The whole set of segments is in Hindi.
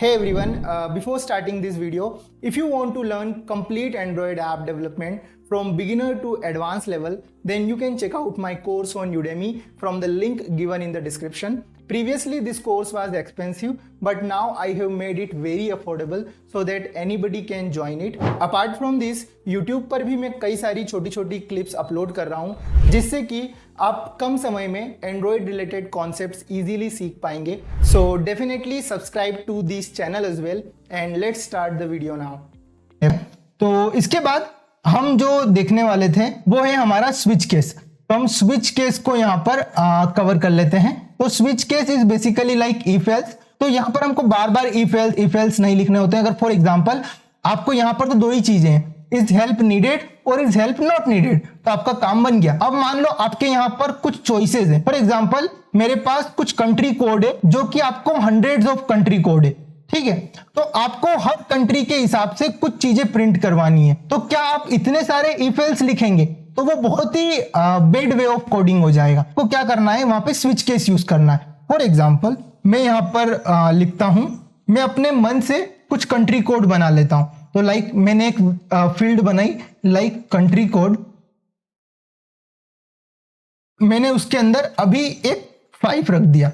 Hey everyone, before starting this video, if you want to learn complete Android app development from beginner to advanced level, then you can check out my course on Udemy from the link given in the description. Previously this course was expensive, but now I have made it very affordable so that anybody can join it. Apart from this, YouTube पर भी मैं कई सारी छोटी छोटी क्लिप्स अपलोड कर रहा हूँ जिससे कि आप कम समय में एंड्रॉयड रिलेटेड कॉन्सेप्ट्स इजीली सीख पाएंगे. So definitely subscribe to this channel as well and let's start the video now. तो इसके बाद हम जो देखने वाले थे वो है हमारा स्विच केस. तो हम स्विच केस को यहाँ पर कवर कर लेते हैं. तो switch case is basically like if else. तो यहाँ पर हमको बार बार इफ एल्स नहीं लिखने होते हैं. अगर फॉर एग्जांपल आपको यहाँ पर तो दो ही चीजें हैं, इज हेल्प नीडेड और इज हेल्प नॉट नीडेड, तो आपका काम बन गया. अब मान लो आपके यहाँ पर कुछ चॉइसेस हैं. फॉर एग्जांपल मेरे पास कुछ कंट्री कोड है जो कि आपको हंड्रेड्स ऑफ कंट्री कोड है, ठीक है. तो आपको हर कंट्री के हिसाब से कुछ चीजें प्रिंट करवानी है. तो क्या आप इतने सारे इफ एल्स लिखेंगे तो वो बहुत ही बेड वे ऑफ कोडिंग हो जाएगा. तो क्या करना है, वहां पे स्विच केस यूज करना है. फॉर एग्जांपल मैं यहां पर लिखता हूं, मैं अपने मन से कुछ कंट्री कोड बना लेता हूं. तो लाइक मैंने एक फील्ड बनाई लाइक कंट्री कोड. मैंने उसके अंदर अभी एक 5 रख दिया.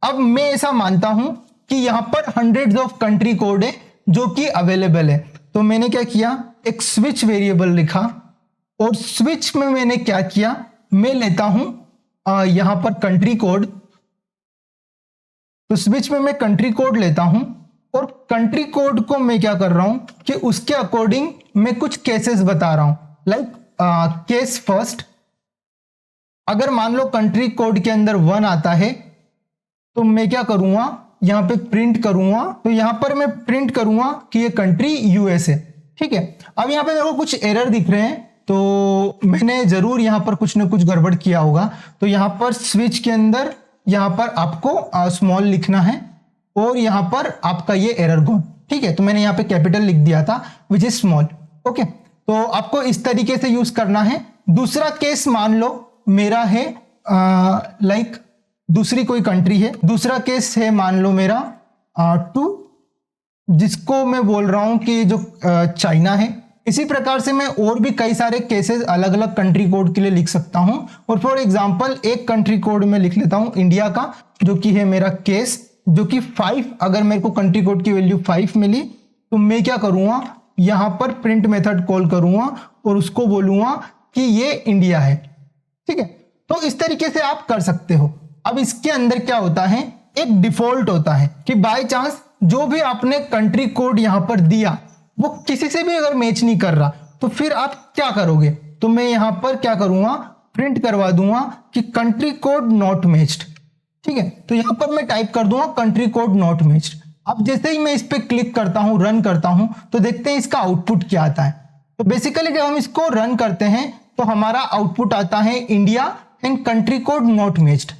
अब मैं ऐसा मानता हूं कि यहां पर हंड्रेड्स ऑफ कंट्री कोड है जो कि अवेलेबल है. तो मैंने क्या किया, एक स्विच वेरिएबल लिखा और स्विच में मैंने क्या किया, मैं लेता हूं यहां पर कंट्री कोड. तो स्विच में मैं कंट्री कोड लेता हूं और कंट्री कोड को मैं क्या कर रहा हूं कि उसके अकॉर्डिंग मैं कुछ केसेस बता रहा हूं. लाइक केस फर्स्ट, अगर मान लो कंट्री कोड के अंदर 1 आता है तो मैं क्या करूंगा, यहां पे प्रिंट करूंगा. तो यहां पर मैं प्रिंट करूंगा कि ये कंट्री यूएस है, ठीक है. अब यहां पे मेरे को कुछ एरर दिख रहे हैं तो मैंने जरूर यहां पर कुछ ना कुछ गड़बड़ किया होगा. तो यहां पर स्विच के अंदर यहां पर आपको स्मॉल लिखना है और यहां पर आपका ये एरर कोड, ठीक है. तो मैंने यहां पे कैपिटल लिख दिया था विच इज स्मॉल, ओके. तो आपको इस तरीके से यूज करना है. दूसरा केस मान लो मेरा है लाइक दूसरी कोई कंट्री है. दूसरा केस है मान लो मेरा 2, जिसको मैं बोल रहा हूं कि जो चाइना है. इसी प्रकार से मैं और भी कई सारे केसेस अलग अलग कंट्री कोड के लिए लिख सकता हूं. और फॉर एग्जांपल एक कंट्री कोड में लिख लेता हूं इंडिया का, जो कि है मेरा केस, जो कि 5. अगर मेरे को कंट्री कोड की वैल्यू 5 मिली तो मैं क्या करूंगा, यहां पर प्रिंट मेथड कॉल करूंगा और उसको बोलूंगा कि ये इंडिया है, ठीक है. तो इस तरीके से आप कर सकते हो. अब इसके अंदर क्या होता है, एक डिफॉल्ट होता है कि बाय चांस जो भी आपने कंट्री कोड यहां पर दिया वो किसी से भी अगर मैच नहीं कर रहा तो फिर आप क्या करोगे. तो मैं यहां पर क्या करूंगा, प्रिंट करवा दूंगा कि कंट्री कोड नॉट मैच्ड, ठीक है. तो यहां पर मैं टाइप कर दूंगा कंट्री कोड नॉट मैच्ड. अब जैसे ही मैं इस पे क्लिक करता हूं, रन करता हूं, तो देखते हैं इसका आउटपुट क्या आता है. तो बेसिकली जब हम इसको रन करते हैं तो हमारा आउटपुट आता है India and country code not matched.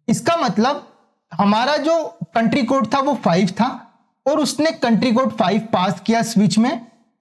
इसका मतलब हमारा जो कंट्री कोड था वो 5 था और उसने कंट्री कोड 5 पास किया स्विच में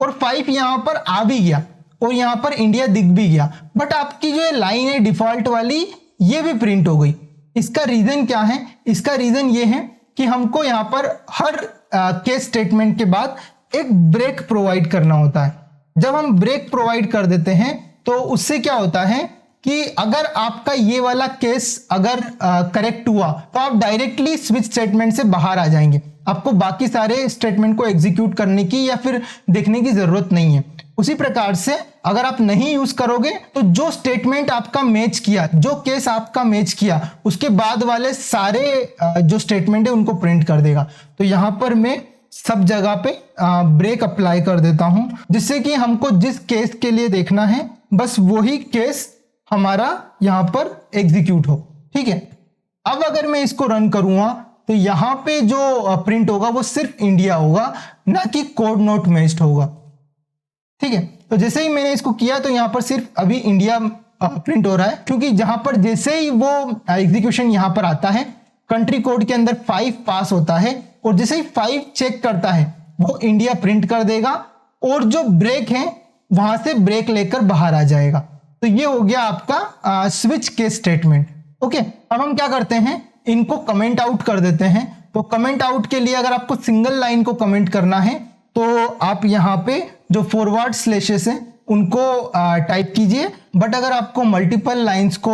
और 5 यहां पर आ भी गया और यहां पर इंडिया दिख भी गया. बट आपकी जो लाइन है डिफॉल्ट वाली ये भी प्रिंट हो गई. इसका रीजन क्या है, इसका रीजन ये है कि हमको यहां पर हर केस स्टेटमेंट के बाद एक ब्रेक प्रोवाइड करना होता है. जब हम ब्रेक प्रोवाइड कर देते हैं तो उससे क्या होता है कि अगर आपका ये वाला केस अगर करेक्ट हुआ तो आप डायरेक्टली स्विच स्टेटमेंट से बाहर आ जाएंगे. आपको बाकी सारे स्टेटमेंट को एग्जीक्यूट करने की या फिर देखने की जरूरत नहीं है. उसी प्रकार से अगर आप नहीं यूज करोगे तो जो स्टेटमेंट आपका मैच किया, जो केस आपका मैच किया, उसके बाद वाले सारे जो स्टेटमेंट है उनको प्रिंट कर देगा. तो यहां पर मैं सब जगह पे ब्रेक अप्लाई कर देता हूं जिससे कि हमको जिस केस के लिए देखना है बस वही केस हमारा यहां पर एग्जीक्यूट हो, ठीक है. अब अगर मैं इसको रन करूंगा तो यहां पे जो प्रिंट होगा वो सिर्फ इंडिया होगा, ना कि कोड नॉट मैच्ड होगा, ठीक है. तो जैसे ही मैंने इसको किया तो यहां पर सिर्फ अभी इंडिया प्रिंट हो रहा है, क्योंकि जहां पर जैसे ही वो एग्जीक्यूशन यहां पर आता है कंट्री कोड के अंदर 5 पास होता है और जैसे ही 5 चेक करता है वो इंडिया प्रिंट कर देगा और जो ब्रेक है वहां से ब्रेक लेकर बाहर आ जाएगा. तो ये हो गया आपका स्विच केस स्टेटमेंट, ओके. अब हम क्या करते हैं, इनको कमेंट आउट कर देते हैं. तो कमेंट आउट के लिए अगर आपको सिंगल लाइन को कमेंट करना है तो आप यहाँ पे जो फॉरवर्ड स्लैशेस हैं उनको टाइप कीजिए, बट अगर आपको मल्टीपल लाइंस को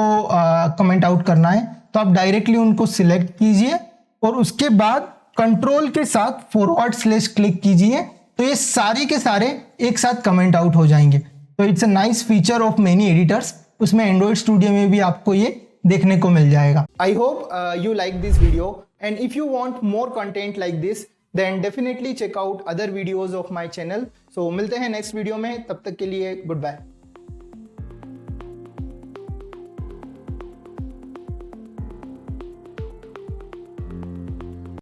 कमेंट आउट करना है तो आप डायरेक्टली उनको सिलेक्ट कीजिए और उसके बाद कंट्रोल के साथ फॉरवर्ड स्लैश क्लिक कीजिए, तो ये सारे के सारे एक साथ कमेंट आउट हो जाएंगे। तो it's a nice feature of many editors, उसमें एंड्रॉइड स्टूडियो में भी आपको ये देखने को मिल जाएगा। I hope you like this video and if you want more content like this then definitely check out other videos of my channel. So मिलते हैं नेक्स्ट वीडियो में, तब तक के लिए गुड बाय।